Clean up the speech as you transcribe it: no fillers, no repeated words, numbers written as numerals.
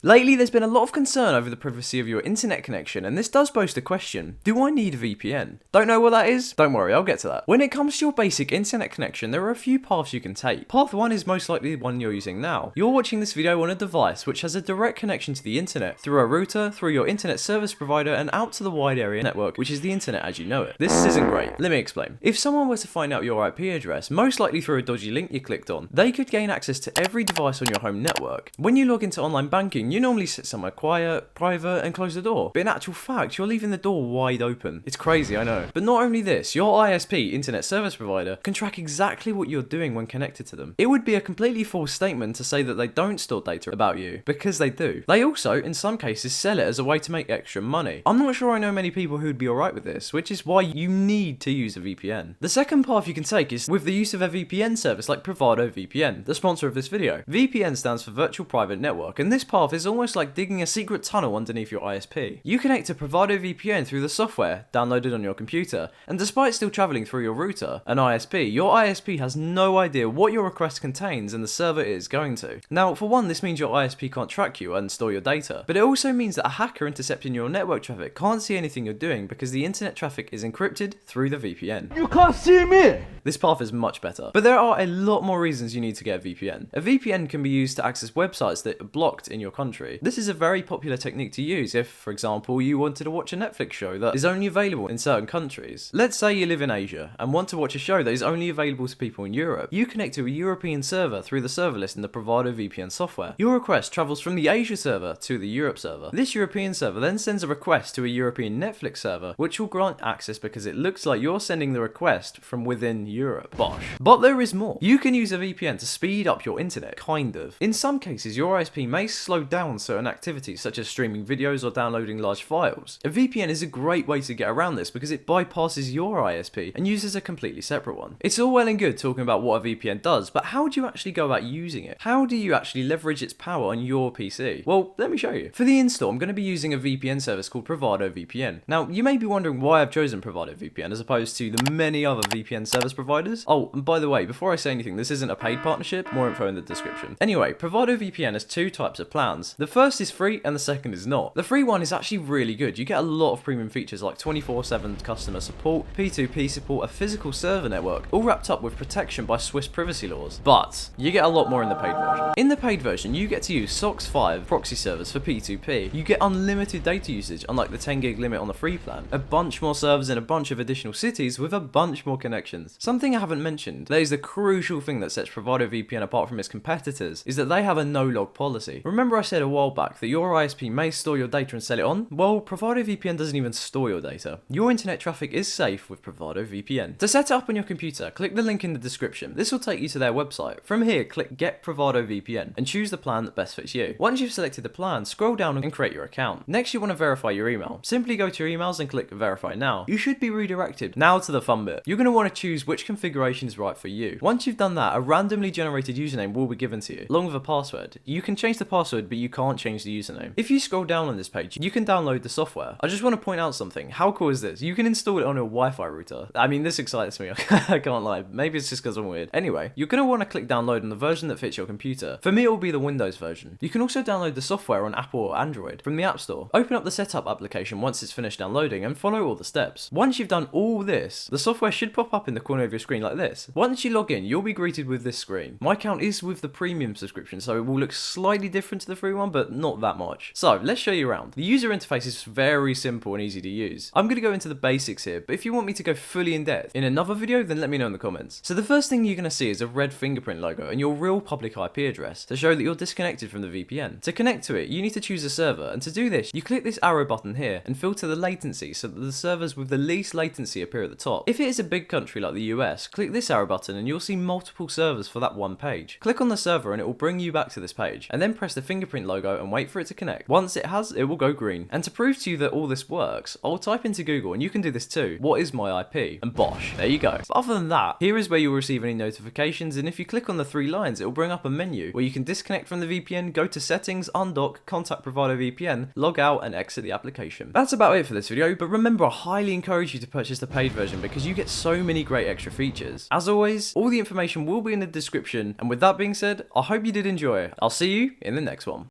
Lately, there's been a lot of concern over the privacy of your internet connection, and this does pose the question, do I need a VPN? Don't know what that is? Don't worry, I'll get to that. When it comes to your basic internet connection, there are a few paths you can take. Path 1 is most likely the one you're using now. You're watching this video on a device which has a direct connection to the internet, through a router, through your internet service provider, and out to the wide area network, which is the internet as you know it. This isn't great. Let me explain. If someone were to find out your IP address, most likely through a dodgy link you clicked on, they could gain access to every device on your home network. When you log into online banking, you normally sit somewhere quiet, private, and close the door. But in actual fact, you're leaving the door wide open. It's crazy, I know. But not only this, your ISP, internet service provider, can track exactly what you're doing when connected to them. It would be a completely false statement to say that they don't store data about you, because they do. They also, in some cases, sell it as a way to make extra money. I'm not sure I know many people who'd be alright with this, which is why you need to use a VPN. The second path you can take is with the use of a VPN service like PrivadoVPN, the sponsor of this video. VPN stands for Virtual Private Network, and this path is almost like digging a secret tunnel underneath your ISP. You connect to PrivadoVPN through the software downloaded on your computer, and despite still traveling through your router, an ISP, your ISP has no idea what your request contains and the server it is going to. Now, for one, this means your ISP can't track you and store your data, but it also means that a hacker intercepting your network traffic can't see anything you're doing because the internet traffic is encrypted through the VPN. You can't see me! This path is much better, but there are a lot more reasons you need to get a VPN. A VPN can be used to access websites that are blocked in your country. This is a very popular technique to use if, for example, you wanted to watch a Netflix show that is only available in certain countries. Let's say you live in Asia and want to watch a show that is only available to people in Europe. You connect to a European server through the server list in the PrivadoVPN software. Your request travels from the Asia server to the Europe server. This European server then sends a request to a European Netflix server, which will grant access because it looks like you're sending the request from within Europe. Bosh. But there is more. You can use a VPN to speed up your internet, kind of. In some cases, your ISP may slow down certain activities such as streaming videos or downloading large files. A VPN is a great way to get around this because it bypasses your ISP and uses a completely separate one. It's all well and good talking about what a VPN does, but how do you actually go about using it? How do you actually leverage its power on your PC? Well, let me show you. For the install, I'm going to be using a VPN service called PrivadoVPN. Now, you may be wondering why I've chosen PrivadoVPN as opposed to the many other VPN service providers. Oh, and by the way, before I say anything, this isn't a paid partnership, more info in the description. Anyway, PrivadoVPN has two types of plans. The first is free and the second is not. The free one is actually really good. You get a lot of premium features like 24/7 customer support, P2P support, a physical server network, all wrapped up with protection by Swiss privacy laws. But you get a lot more in the paid version. In the paid version, you get to use SOCKS 5 proxy servers for P2P. You get unlimited data usage, unlike the 10 gig limit on the free plan. A bunch more servers in a bunch of additional cities with a bunch more connections. Something I haven't mentioned, that is the crucial thing that sets PrivadoVPN apart from its competitors, is that they have a no-log policy. Remember I said a while back that your ISP may store your data and sell it on? Well, PrivadoVPN doesn't even store your data. Your internet traffic is safe with PrivadoVPN. To set it up on your computer, click the link in the description. This will take you to their website. From here, click Get PrivadoVPN and choose the plan that best fits you. Once you've selected the plan, scroll down and create your account. Next, you want to verify your email. Simply go to your emails and click Verify Now. You should be redirected. Now to the fun bit. You're going to want to choose which configuration is right for you. Once you've done that, a randomly generated username will be given to you, along with a password. You can change the password, but you can't change the username. If you scroll down on this page, you can download the software. I just want to point out something. How cool is this? You can install it on a Wi-Fi router. I mean, this excites me. I can't lie. Maybe it's just because I'm weird. Anyway, you're going to want to click download on the version that fits your computer. For me, it will be the Windows version. You can also download the software on Apple or Android from the App Store. Open up the setup application once it's finished downloading and follow all the steps. Once you've done all this, the software should pop up in the corner of your screen like this. Once you log in, you'll be greeted with this screen. My account is with the premium subscription, so it will look slightly different to the free one, but not that much. So let's show you around. The user interface is very simple and easy to use. I'm going to go into the basics here, but if you want me to go fully in depth in another video, then let me know in the comments. So the first thing you're going to see is a red fingerprint logo and your real public IP address to show that you're disconnected from the VPN. To connect to it, you need to choose a server, and to do this, you click this arrow button here and filter the latency so that the servers with the least latency appear at the top. If it is a big country like the US, click this arrow button and you'll see multiple servers for that one page. Click on the server and it will bring you back to this page, and then press the fingerprint logo and wait for it to connect. Once it has, it will go green. And to prove to you that all this works, I'll type into Google, and you can do this too, what is my IP? And bosh, there you go. But other than that, here is where you'll receive any notifications, and if you click on the three lines, it will bring up a menu where you can disconnect from the VPN, go to settings, undock, contact PrivadoVPN, log out, and exit the application. That's about it for this video, but remember, I highly encourage you to purchase the paid version because you get so many great extra features. As always, all the information will be in the description, and with that being said, I hope you did enjoy it. I'll see you in the next one.